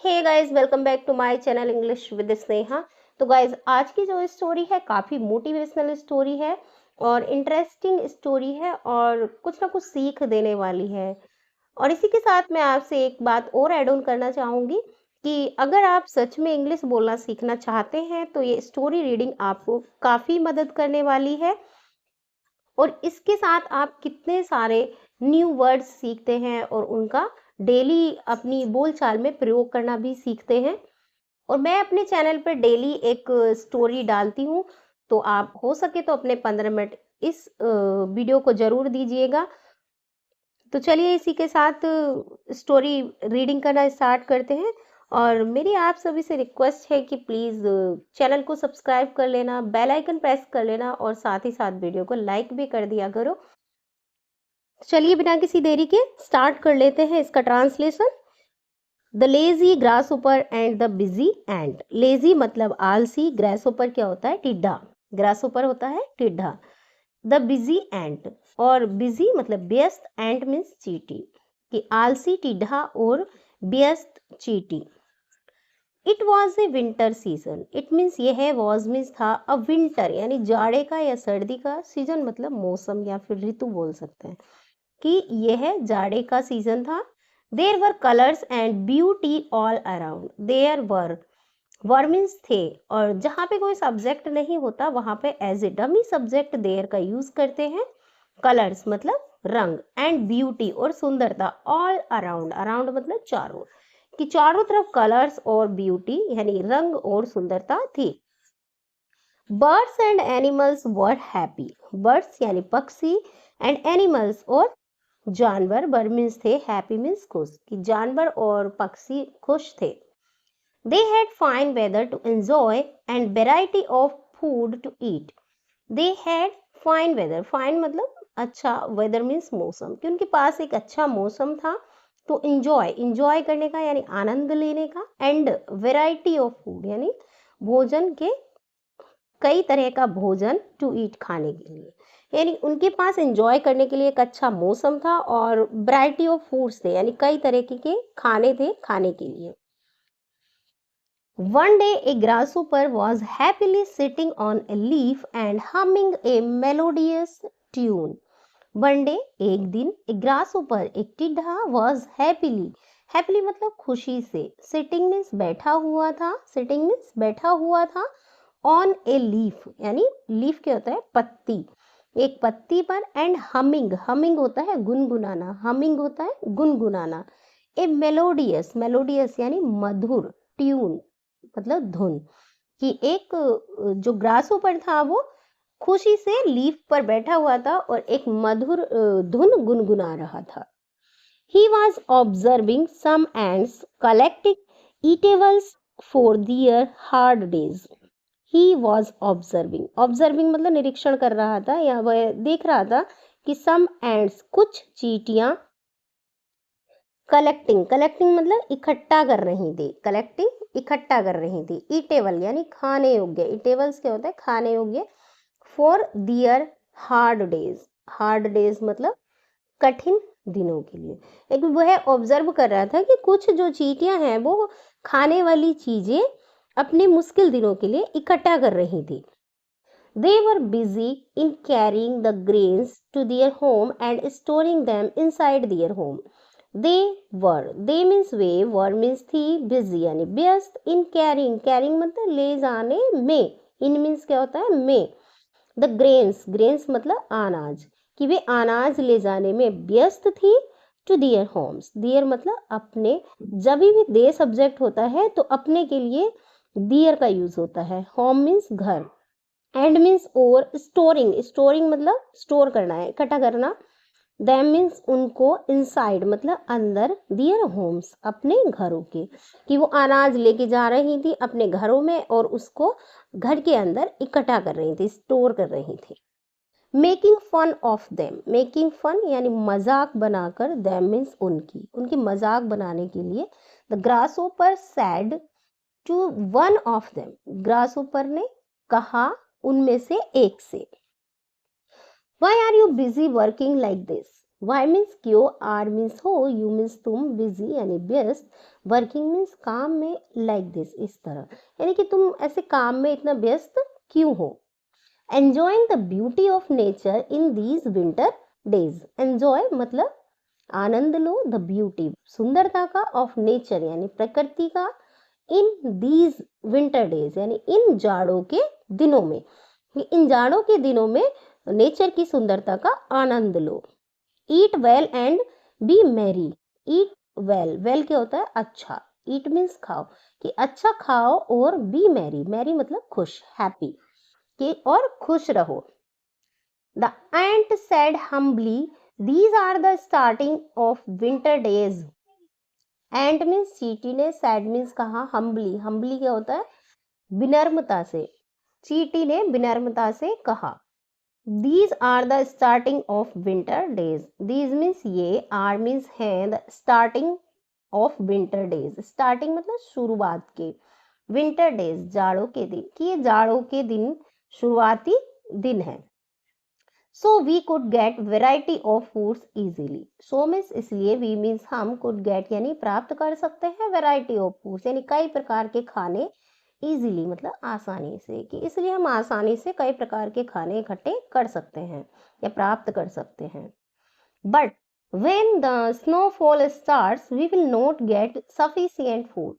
Hey guys, welcome back to my channel English with Sneha. तो guys, आज की जो स्टोरी है काफ़ी मोटिवेशनल स्टोरी है और इंटरेस्टिंग स्टोरी है और कुछ ना कुछ सीख देने वाली है। और इसी के साथ मैं आपसे एक बात और ऐड ऑन करना चाहूँगी कि अगर आप सच में इंग्लिश बोलना सीखना चाहते हैं तो ये स्टोरी रीडिंग आपको काफ़ी मदद करने वाली है। और इसके साथ आप कितने सारे न्यू वर्ड्स सीखते हैं और उनका डेली अपनी बोलचाल में प्रयोग करना भी सीखते हैं। और मैं अपने चैनल पर डेली एक स्टोरी डालती हूँ, तो आप हो सके तो अपने 15 मिनट इस वीडियो को ज़रूर दीजिएगा। तो चलिए इसी के साथ स्टोरी रीडिंग करना स्टार्ट करते हैं। और मेरी आप सभी से रिक्वेस्ट है कि प्लीज़ चैनल को सब्सक्राइब कर लेना, बेल आइकन प्रेस कर लेना और साथ ही साथ वीडियो को लाइक भी कर दिया करो। चलिए बिना किसी देरी के स्टार्ट कर लेते हैं इसका ट्रांसलेशन। द लेजी ग्रास ऊपर and the busy ant. Lazy मतलब आलसी, ग्रास ऊपर क्या होता है? टिड्ढा। ग्रास ऊपर होता है टिड्ढा। द बिजी एंट, और बिजी मतलब व्यस्त, एंट मीन्स चींटी, कि आलसी टिड्ढा और व्यस्त चींटी। It was a winter season. It means ये है, वॉज मीन्स था, अ विंटर यानी जाड़े का या सर्दी का, सीजन मतलब मौसम या फिर ऋतु बोल सकते हैं कि यह जाड़े का सीजन था। There were colours and beauty all around. There were means थे, और जहाँ पे कोई सब्जेक्ट नहीं होता वहां पे as a dummy subject there का यूज करते हैं। कलर्स मतलब रंग, एंड ब्यूटी और सुंदरता, ऑल अराउंड, अराउंड मतलब चारों, कि चारों तरफ कलर्स और ब्यूटी यानी रंग और सुंदरता थी। Birds and animals were happy. Birds यानी पक्षी, एंड एनिमल्स और जानवर, बर्ड मीन्स थे, हैप्पी मीन्स खुश, कि जानवर और पक्षी खुश थे। They had fine weather to enjoy and variety of food to eat. They had fine weather, fine मतलब अच्छा, वेदर मीन्स मौसम, कि उनके पास एक अच्छा मौसम था। तो इंजॉय, इंजॉय करने का यानी आनंद लेने का, एंड वेराइटी ऑफ फूड यानी भोजन के, कई तरह का भोजन, टू ईट खाने के लिए, यानी उनके पास एंजॉय करने के लिए एक अच्छा मौसम था और वैरायटी ऑफ फूड्स थे यानी कई तरह के खाने थे खाने के लिए। One day A grasshopper was happily sitting on a leaf and humming a melodious tune. One day एक दिन, ए grasshopper एक टिड्ढा, was happily मतलब खुशी से, सिटिंग मीन्स बैठा हुआ था, सिटिंग मीन्स बैठा हुआ था, ऑन ए लीफ यानी लीफ क्या होता है? पत्ती, एक पत्ती पर, एंड हमिंग, हमिंग होता है गुनगुनाना, हमिंग होता है गुनगुनाना, ए मेलोडियस, मेलोडियस यानी मधुर, ट्यून मतलब धुन, कि एक जो ग्रासोपर था वो खुशी से लीफ पर बैठा हुआ था और एक मधुर धुन गुनगुना रहा था। He was observing some ants collecting eatables for their hard days. He was observing, observing मतलब निरीक्षण कर रहा था या वह देख रहा था कि some ants, कुछ चींटियां, कलेक्टिंग, कलेक्टिंग मतलब इकट्ठा कर रही थी, कलेक्टिंग इकट्ठा कर रही थी, ईटेबल यानी खाने योग्य, ईटेबल्स क्या होता है? खाने योग्य, for their hard days, hard days मतलब कठिन दिनों के लिए। लेकिन वह ऑब्जर्व कर रहा था कि कुछ जो चींटियां हैं वो खाने वाली चीजें अपने मुश्किल दिनों के लिए इकट्ठा कर रही थी। They were busy in carrying the grains to their home and storing them inside their home. They means way, were means थी, busy यानी व्यस्त, in carrying मतलब ले जाने में, in means क्या होता है? में, the grains मतलब अनाज, कि वे अनाज ले जाने में व्यस्त थी, to their homes, their मतलब अपने, जब भी दे सब्जेक्ट होता है तो अपने के लिए their का यूज होता है, home means घर, एंड मीन्स और, स्टोरिंग मतलब स्टोर करना है, इकट्ठा करना, दैम मीन्स उनको, इनसाइड मतलब अंदर, दियर होम्स अपने घरों के, कि वो अनाज लेके जा रही थी अपने घरों में और उसको घर के अंदर इकट्ठा कर रही थी, स्टोर कर रही थी। Making fun of them, making fun यानी मजाक बनाकर, देम मीन्स उनकी, उनकी मजाक बनाने के लिए। The grasshopper said to one of them, grasshopper ने कहा उनमें से एक से, why are you busy working like this, why means क्यों, आर मीन्स हो, यू मीन्स तुम, बिजी यानी व्यस्त, वर्किंग मीन्स काम में, लाइक दिस इस तरह, यानी कि तुम ऐसे काम में इतना व्यस्त क्यों हो। Enjoying the beauty of nature in these winter days, enjoy मतलब आनंद लो, द ब्यूटी सुंदरता का, ऑफ नेचर यानी प्रकृति का, इन दीज विंटर डेज यानी इन जाड़ों के दिनों में, इन जाड़ों के दिनों में नेचर की सुंदरता का आनंद लो। Eat well and be merry, eat well, well क्या होता है अच्छा, ईट मीन्स खाओ, कि अच्छा खाओ, और बी मैरी, मैरी मतलब खुश, हैप्पी, कि और खुश रहो। The ant said humbly, these are the starting of winter days। Ant means चींटी ने, सैड मीन्स कहा, हम्बली, हम्बली क्या होता है विनम्रता से, चींटी ने विनम्रता से कहा। These are the starting of winter days, these means ये, are means है, the starting of winter days, starting मतलब शुरुआत के, winter days जाड़ों के दिन, कि ये जाड़ों के दिन शुरुआती दिन है। So we could get variety of foods easily, so means इसलिए, we means हम, could get यानी प्राप्त कर सकते हैं, variety of foods यानी कई प्रकार के खाने, easily मतलब आसानी से, कि इसलिए हम आसानी से कई प्रकार के खाने इकट्ठे कर सकते हैं या प्राप्त कर सकते हैं। But when the snowfall starts we will not get sufficient food,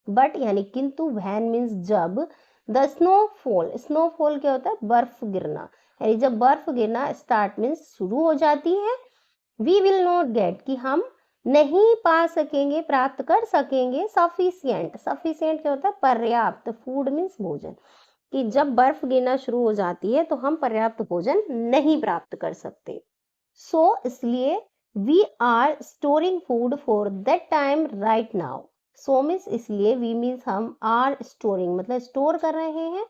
but यानी किंतु, when means जब, the snowfall, snowfall क्या होता है बर्फ गिरना, यानी जब बर्फ गिरना, स्टार्ट मीन्स शुरू हो जाती है, वी विल नॉट गेट कि हम नहीं पा सकेंगे, प्राप्त कर सकेंगे, सफिशियंट, सफिशियंट क्या होता है पर्याप्त, फूड मीन्स भोजन, कि जब बर्फ गिरना शुरू हो जाती है तो हम पर्याप्त भोजन नहीं प्राप्त कर सकते। सो इसलिए we are storing food for that time right now, so means इसलिए, वी मीन्स हम, आर स्टोरिंग मतलब स्टोर कर रहे हैं,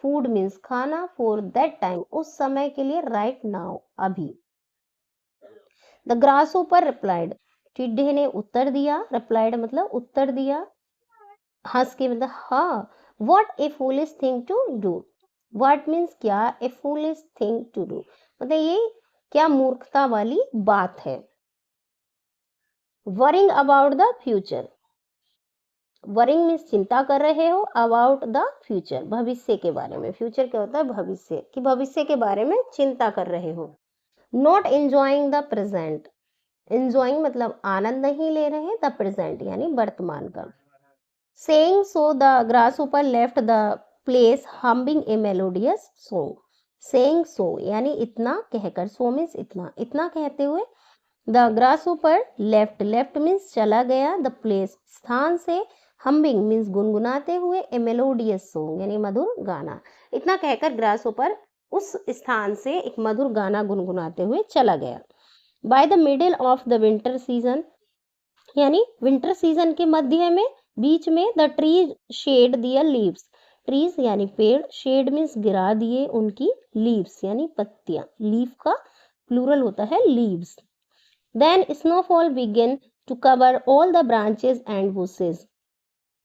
फूड मीन्स खाना, फॉर दैट टाइम उस समय के लिए, राइट नाउ अभी। द ग्रासहोपर रिप्लाइड, टिड्ढे ने उत्तर दिया, रिप्लाइड मतलब उत्तर दिया, हंस के मतलब हाँ। What a foolish thing to do, what means क्या, a foolish thing to do मतलब ये क्या मूर्खता वाली बात है। Worrying about the future, worrying means चिंता कर रहे हो, अबाउट द फ्यूचर भविष्य के बारे में, फ्यूचर क्या होता है भविष्य, कि भविष्य के बारे में चिंता कर रहे हो। Not enjoying the present, enjoying मतलब आनंद नहीं ले रहे, द प्रेजेंट यानी वर्तमान का। Saying so the grasshopper left the place humming a melodious song, saying so यानी इतना कहकर, सो मीन्स इतना, इतना कहते हुए, the grasshopper left, left means चला गया, द प्लेस स्थान से, हम्बिंग मीन्स गुनगुनाते हुए, ए मेलोडियस सॉन्ग यानी मधुर गाना, इतना कहकर ग्रासहोपर उस स्थान से एक मधुर गाना गुनगुनाते हुए चला गया। By the middle of the winter season यानी विंटर सीजन के मध्य में, बीच में, the trees shed their leaves, trees यानी पेड़, शेड मीन्स गिरा दिए उनकी, लीव्स यानी पत्तियां, लीफ का प्लूरल होता है leaves. Then snowfall began to cover all the branches and bushes,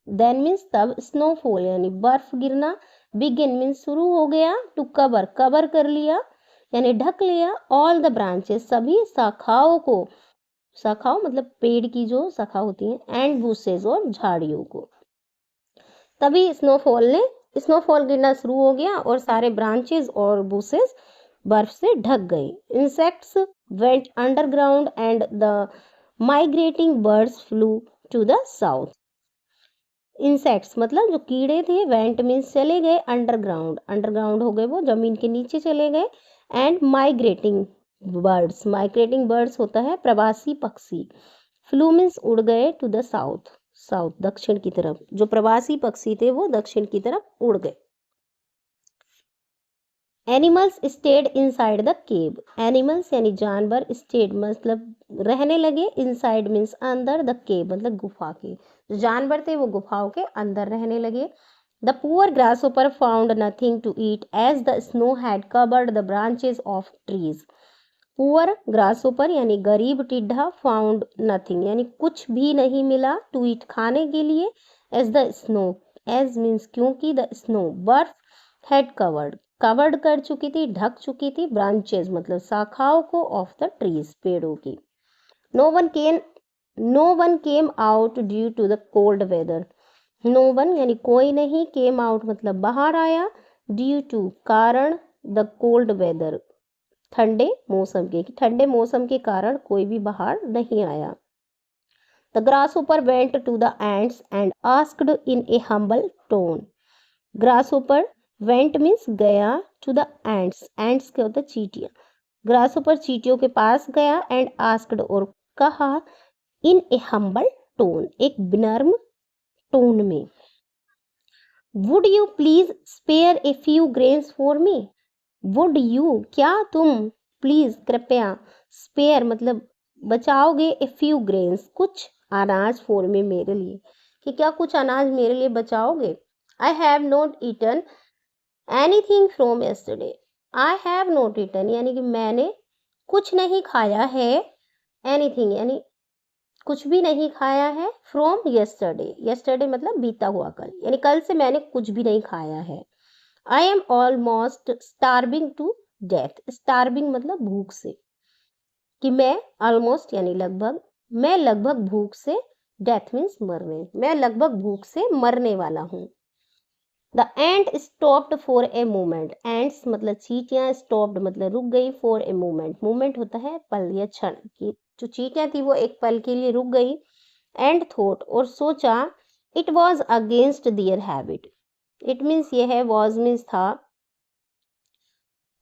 then means तब, स्नोफॉल यानी बर्फ गिरना, बिगिन मीन्स शुरू हो गया, टू कवर कवर कर लिया यानी ढक लिया, ऑल द ब्रांचेस सभी शाखाओं को, शाखाओं मतलब पेड़ की जो शाखा होती हैं, एंड बुशेस और झाड़ियों को, तभी स्नोफॉल गिरना शुरू हो गया और सारे ब्रांचेस और बुशेस बर्फ से ढक गए। Insects went underground and the migrating birds flew to the south, insects मतलब जो कीड़े थे, वेंट मीन्स चले गए, अंडरग्राउंड, अंडरग्राउंड हो गए वो जमीन के नीचे चले गए, and migrating birds, migrating birds होता है प्रवासी पक्षी, फ्लू मीन्स उड़ गए, टू द साउथ, साउथ दक्षिण की तरफ, जो प्रवासी पक्षी थे वो दक्षिण की तरफ उड़ गए। Animals stayed inside the cave, animals यानी जानवर, स्टेड मतलब रहने लगे, इनसाइड मीन्स अंदर, द केव मतलब गुफा के, जो जानवर थे वो गुफाओं के अंदर रहने लगे। The poor grasshopper found nothing to eat as the snow had covered the branches of trees, poor grasshopper यानी गरीब टिड्ढा, फाउंड नथिंग यानी कुछ भी नहीं मिला, टू ईट खाने के लिए, as the snow, as means क्योंकि, द स्नो बर्फ, हैड कवर्ड कवर्ड कर चुकी थी, ढक चुकी थी, ब्रांचेस मतलब शाखाओं को, ऑफ द ट्रीज पेड़ों की, no one came no one came out due to the cold weather. No one यानी कोई नहीं, केम आउट मतलब बाहर आया, ड्यू टू कारण, द कोल्ड वेदर ठंडे मौसम के, ठंडे मौसम के कारण कोई भी बाहर नहीं आया। The grasshopper went to the ants and asked in a humble tone. grasshopper went means गया, to the ants, ants क्या होता है चींटियां, grasshopper चींटियों के पास गया, and asked और कहा, in a humble tone एक विनम्र टोन में, would you please spare a few grains for me। would you क्या तुम, प्लीज कृपया, स्पेयर मतलब बचाओगे, ए फ्यू ग्रेन्स कुछ अनाज फॉर में मेरे लिए, कि क्या कुछ अनाज मेरे लिए बचाओगे। I have not eaten anything from yesterday. I have not eaten यानी कि मैंने कुछ नहीं खाया है, एनीथिंग यानी कुछ भी नहीं खाया है, फ्रॉम यस्टरडे, यस्टरडे मतलब बीता हुआ कल, यानी कल से मैंने कुछ भी नहीं खाया है। I am almost starving to death, starving मतलब भूख से, कि मैं ऑलमोस्ट यानी लगभग, मैं लगभग भूख से, डेथ मीन्स मरने, मैं लगभग भूख से मरने वाला हूँ। The ant stopped for a moment, ants मतलब चींटियां, स्टॉप्ड मतलब रुक गई, फॉर ए मोमेंट, मोमेंट होता है पल या क्षण, की जो चींटियां थी वो एक पल के लिए रुक गई, एंड थॉट और सोचा, it was against their habit, it means ये है, वॉज मीन्स था,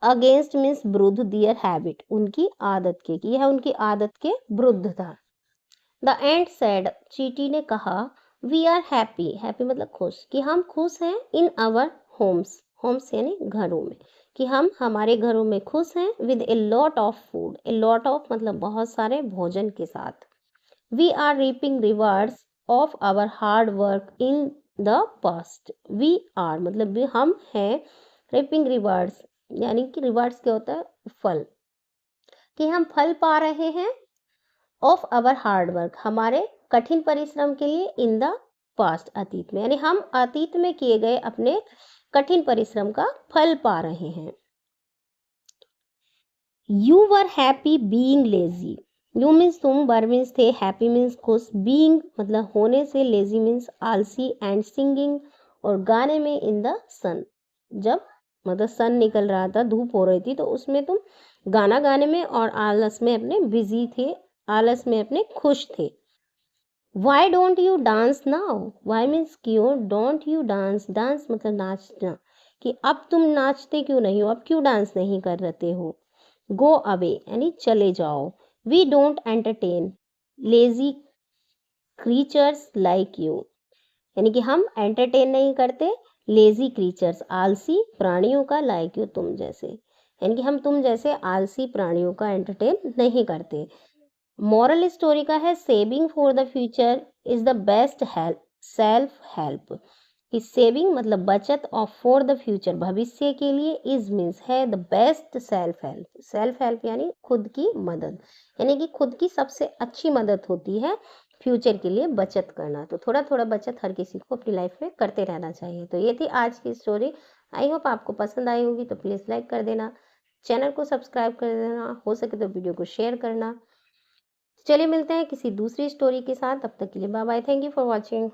अगेंस्ट मीन्स विरुद्ध, दियर हैबिट उनकी आदत के, कि यह उनकी आदत के विरुद्ध था। द एंट सेड चींटी ने कहा, वी आर हैप्पी, हैप्पी मतलब खुश, कि हम खुश हैं, इन आवर होम्स, होम्स यानी घरों में, कि हम हमारे घरों में खुश हैं, with a lot of food, a lot of मतलब बहुत सारे भोजन के साथ। We are reaping rewards of our hard work in the past, we are मतलब हम हैं, रीपिंग रिवार्ड्स यानी कि रिवार्ड्स क्या होता है, फल, कि हम फल पा रहे हैं, ऑफ आवर हार्ड वर्क हमारे कठिन परिश्रम के लिए, इन द पास्ट अतीत में, यानी हम अतीत में किए गए अपने कठिन परिश्रम का फल पा रहे हैं। You were happy being lazy, you means तुम, वर मीन्स थे, हैप्पी मीन्स खुश, बीइंग मतलब होने से, लेजी मीन्स आलसी, एंड सिंगिंग और गाने में, इन द सन जब मतलब सन निकल रहा था, धूप हो रही थी, तो उसमें तुम गाना गाने में और आलस में अपने बिजी थे, आलस में अपने खुश थे। Why don't you dance now, why means क्यों, डोंट यू डांस, डांस मतलब नाचना, कि अब तुम नाचते क्यों नहीं हो, अब क्यों डांस नहीं कर रहे हो। गो अवे यानी चले जाओ। We don't entertain lazy creatures like you, यानी कि हम एंटरटेन नहीं करते लेजी क्रीचर्स आलसी प्राणियों का, लाइक यू तुम जैसे, यानी कि हम तुम जैसे आलसी प्राणियों का एंटरटेन नहीं करते। मॉरल स्टोरी का है, saving for the future is the best help, self help, कि सेविंग मतलब बचत, और फॉर द फ्यूचर भविष्य के लिए, इज मीन्स है, the best self help, self help यानी खुद की मदद, यानी कि खुद की सबसे अच्छी मदद होती है फ्यूचर के लिए बचत करना। तो थोड़ा थोड़ा बचत हर किसी को अपनी लाइफ में करते रहना चाहिए। तो ये थी आज की स्टोरी, आई होप आपको पसंद आई होगी, तो प्लीज़ लाइक कर देना, चैनल को सब्सक्राइब कर देना, हो सके तो वीडियो को शेयर करना। चलिए मिलते हैं किसी दूसरी स्टोरी के साथ, तब तक के लिए bye bye, thank you for watching.